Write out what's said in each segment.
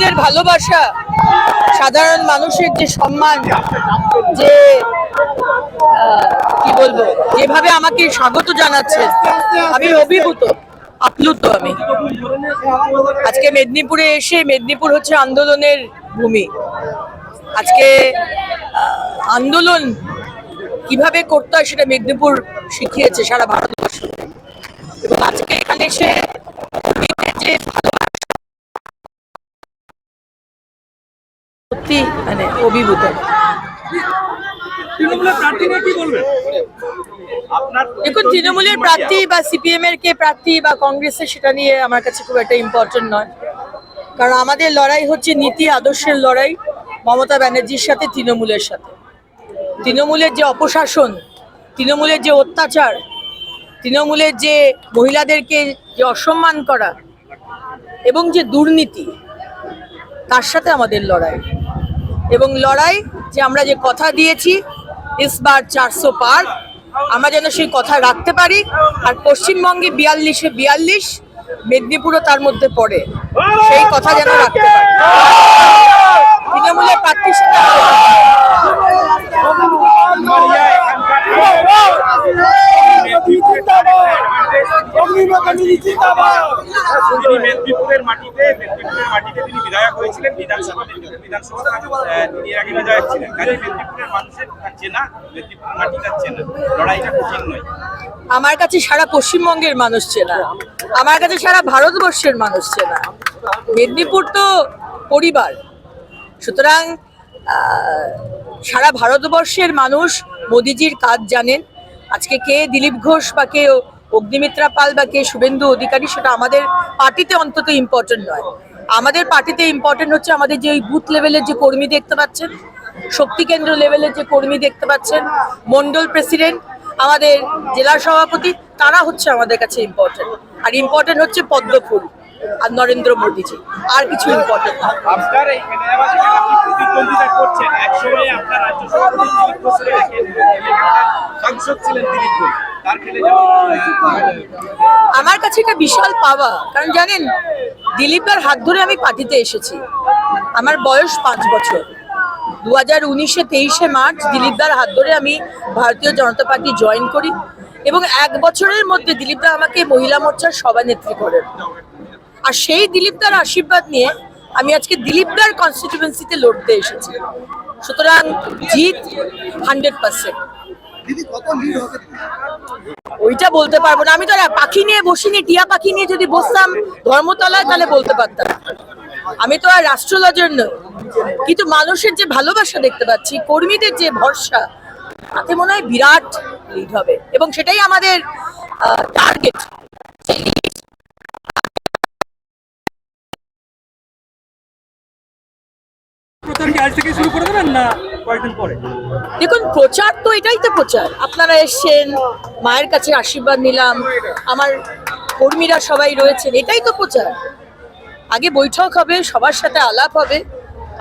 কর্মীদের ভালোবাসা, সাধারণ মানুষের যে সম্মান, যে কি বলবো, যেভাবে আমাকে স্বাগত জানাচ্ছে, আমি অভিভূত, আপ্লুত। আমি আজকে মেদিনীপুরে এসে, মেদিনীপুর হচ্ছে আন্দোলনের ভূমি। আজকে আন্দোলন কিভাবে করতে হয় সেটা মেদিনীপুর শিখিয়েছে সারা ভারতবর্ষ। এবং আজকে এখানে এসে সত্যি মানে অভিভূত। দেখুন, তৃণমূলের প্রার্থী বা সিপিএম এর কে প্রার্থী বা কংগ্রেসের, সেটা নিয়ে আমার কাছে খুব একটা ইম্পর্টেন্ট নয়। কারণ আমাদের লড়াই হচ্ছে নীতি আদর্শের লড়াই, মমতা ব্যানার্জির সাথে, তৃণমূলের সাথে। তৃণমূলের যে অপশাসন, তৃণমূলের যে অত্যাচার, তৃণমূলের যে মহিলাদেরকে যে অসম্মান করা এবং যে দুর্নীতি, তার সাথে আমাদের লড়াই। এবং লড়াই যে আমরা যে কথা দিয়েছি ইসবার 400 পার, আমরা যেন সেই কথা রাখতে পারি। আর পশ্চিমবঙ্গে 42-এ 42, মেদিনীপুরও তার মধ্যে পড়ে, সেই কথা যেন রাখতে পারি। তৃণমূলের প্রার্থীর সাথে মেদিনীপুরের মাটিতে তিনি বিধায়ক হয়েছিলেন, বিধানসভা তিনি আগে বিধায়ক ছিলেন। মেদিনীপুরের মানুষের চেনা, মেদিনীপুরের মাটিটা চেনা, লড়াইটা কঠিন নয়। আমার কাছে সারা পশ্চিমবঙ্গের মানুষ চেনা, আমার কাছে সারা ভারতবর্ষের মানুষ চেনা। মেদিনীপুর তো পরিবার, সুতরাং সারা ভারতবর্ষের মানুষ মোদিজির কাজ জানেন। আজকে কে দিলীপ ঘোষ বা কে অগ্নিমিত্রা পাল বা কে শুভেন্দু অধিকারী, সেটা আমাদের পার্টিতে অন্তত ইম্পর্টেন্ট নয়। আমাদের পার্টিতে ইম্পর্টেন্ট হচ্ছে আমাদের যে ওই বুথ লেভেলের যে কর্মী দেখতে পাচ্ছেন, শক্তি কেন্দ্র লেভেলের যে কর্মী দেখতে পাচ্ছেন, মন্ডল প্রেসিডেন্ট, আমাদের জেলা সভাপতি, তারা হচ্ছে আমাদের কাছে ইম্পর্টেন্ট। আর ইম্পর্টেন্ট হচ্ছে পদ্মফুল আর নরেন্দ্র মোদীজি, আর কিছু ইম্পর্টেন্ট না। আপনার এইখানে আপনি প্রতিদ্বন্দ্বিতা করছেন, একসময় আপনার রাজ্য সভাপতি দিলীপ ঘোষ সাংসদ ছিলেন দিলীপ ঘোষ, তার খেলে আমার কাছে এটা বিশাল পাওয়া। কারণ জানেন, দিলীপদার হাত ধরে আমি পার্টিতে এসেছি। আমার বয়স 5 বছর। 2019-এ 23শে মার্চ দিলীপদার হাত ধরে আমি ভারতীয় জনতা পার্টি জয়েন করি, এবং 1 বছরের মধ্যে দিলীপদা আমাকে মহিলা মোর্চার সভানেত্রী করেন। আর সেই দিলীপদার আশীর্বাদ নিয়ে আমি আজকে দিলীপদার কনস্টিটিউয়েন্সিতে লড়তে এসেছি। সুতরাং জিত 100%। ওইটা বলতে পারবো না। আমি তো পাখি নিয়ে বসিনি, টিয়া পাখি নিয়ে যদি বসতাম ধর্মতলায়, তাহলে বলতে পারতাম। আমি তো আর রাষ্ট্রলার জন্য, কিন্তু মানুষের যে ভালোবাসা দেখতে পাচ্ছি, কর্মীদের যে ভরসা, তাতে মনে হয় বিরাট লিড হবে, এবং সেটাই আমাদের টার্গেট। দেখুন, প্রচার তো এটাই তো প্রচার। আপনারা এসছেন, মায়ের কাছে আশীর্বাদ নিলাম, আমার কর্মীরা সবাই রয়েছেন, এটাই তো প্রচার। আগে বৈঠক হবে, সবার সাথে আলাপ হবে,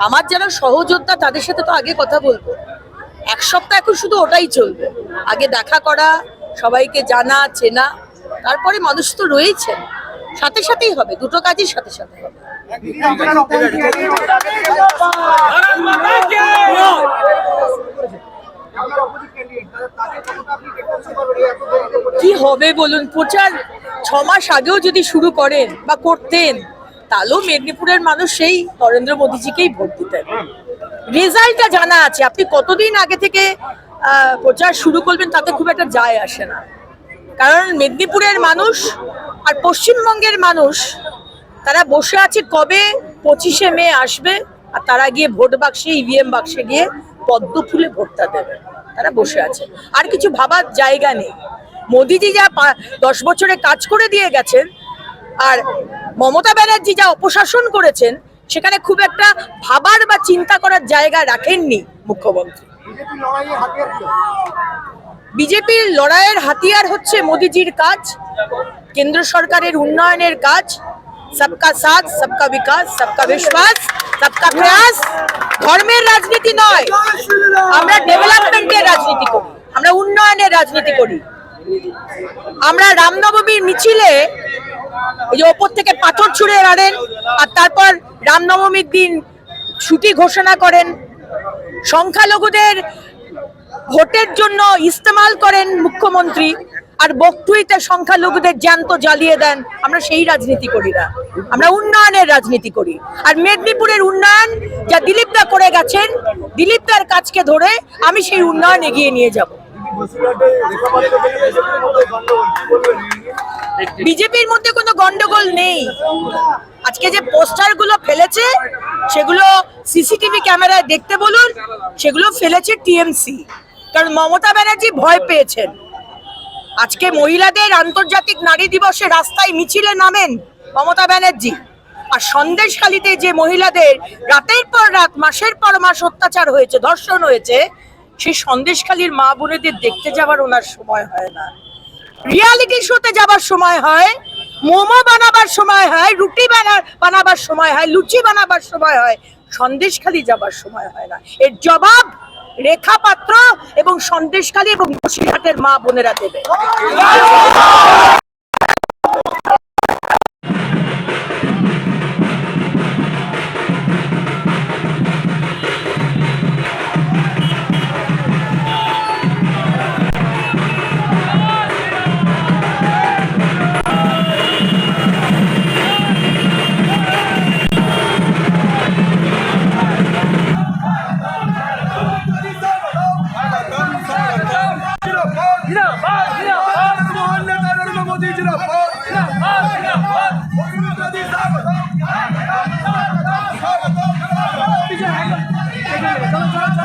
আমার যারা সহযোদ্ধা তাদের সাথে তো আগে কথা বলবো। 1 সপ্তাহ এখন শুধু ওটাই চলবে, আগে দেখা করা, সবাইকে জানা চেনা, তারপরে মানুষ তো রয়েছে, সাথে সাথেই হবে, দুটো কাজই সাথে সাথে হবে। কি হবে বলুন? প্রচার 6 মাস আগেও যদি শুরু করেন বা করতেন, তাহলেও মেদিনীপুরের মানুষ সেই নরেন্দ্র মোদীজিকেই ভোট দিতেন। রেজাল্টটা জানা আছে, আপনি কতদিন আগে থেকে প্রচার শুরু করবেন তাতে খুব একটা যায় আসে না। কারণ মেদিনীপুরের মানুষ আর পশ্চিমবঙ্গের মানুষ, তারা বসে আছে কবে 25শে মে আসবে, আর তারা গিয়ে ভোট বাক্সে, ইভিএম বাক্সে গিয়ে পদ্ম ফুলে ভোটটা দেবে। তারা বসে আছে, আর কিছু ভাবার জায়গা নেই। মোদিজি যা 10 বছরে কাজ করে দিয়ে গেছেন, আর মমতা ব্যানার্জি যা অপশাসন করেছেন, সেখানে খুব একটা ভাবার বা চিন্তা করার জায়গা রাখেননি মুখ্যমন্ত্রী। বিজেপির লড়াইয়ের হাতিয়ার হচ্ছে মোদিজির কাজ, কেন্দ্র সরকারের উন্নয়নের কাজ, সবকা সাথ, সবকা বিকাশ, সবকা বিশ্বাস, সবকা প্রয়াস। ধর্মের রাজনীতি নয়, আমরা ডেভেলপমেন্টের রাজনীতি করি, আমরা উন্নয়নের রাজনীতি করি। আমরা রামনবমীর মিছিলে এই যে ওপর থেকে পাথর ছুঁড়ে মারেন আর তারপর রামনবমীর দিন ছুটি ঘোষণা করেন, সংখ্যালঘুদের ভোটের জন্য ইস্তেমাল করেন মুখ্যমন্ত্রী, আর বকটুইতে সংখ্যালঘুদের জ্যান্ত জ্বালিয়ে দেন। আমরা সেই রাজনীতি করি না, আমরা উন্নয়নের রাজনীতি করি। আর মেদিনীপুরের উন্নয়ন যা দিলীপ দা করে গেছেন, দিলীপ দার কাজকে ধরে আমি সেই উন্নয়ন এগিয়ে নিয়ে যাব। বিজেপির মধ্যে কোনো গন্ডগোল নেই। আজকে যে পোস্টার গুলো ফেলেছে সেগুলো সিসিটিভি ক্যামেরায় দেখতে বলুন, সেগুলো ফেলেছে টিএমসি, কারণ মমতা ব্যানার্জি ভয় পেয়েছেন। আজকে মহিলাদের আন্তর্জাতিক নারী দিবসে রাস্তায় মিছিলে নামেন মমতা ব্যানার্জি, আর সন্দেশখালীতে যে মহিলাদের রাতের পর রাত মাসের পর মাস অত্যাচার হয়েছে, ধর্ষণ হয়েছে, সেই সন্দেশখালীর মা বোনেদের দেখতে যাওয়ার ওনার সময় হয় না। রিয়ালিটি শোতে যাবার সময় হয়, মোমো বানাবার সময় হয়, রুটি বানাবার সময় হয়, লুচি বানাবার সময় হয়, সন্দেশখালী যাবার সময় হয় না। এর জবাব রেখা পাত্র এবং সন্দেশখালী এবং বসিরহাটের মা বোনেরা দেবে। चलो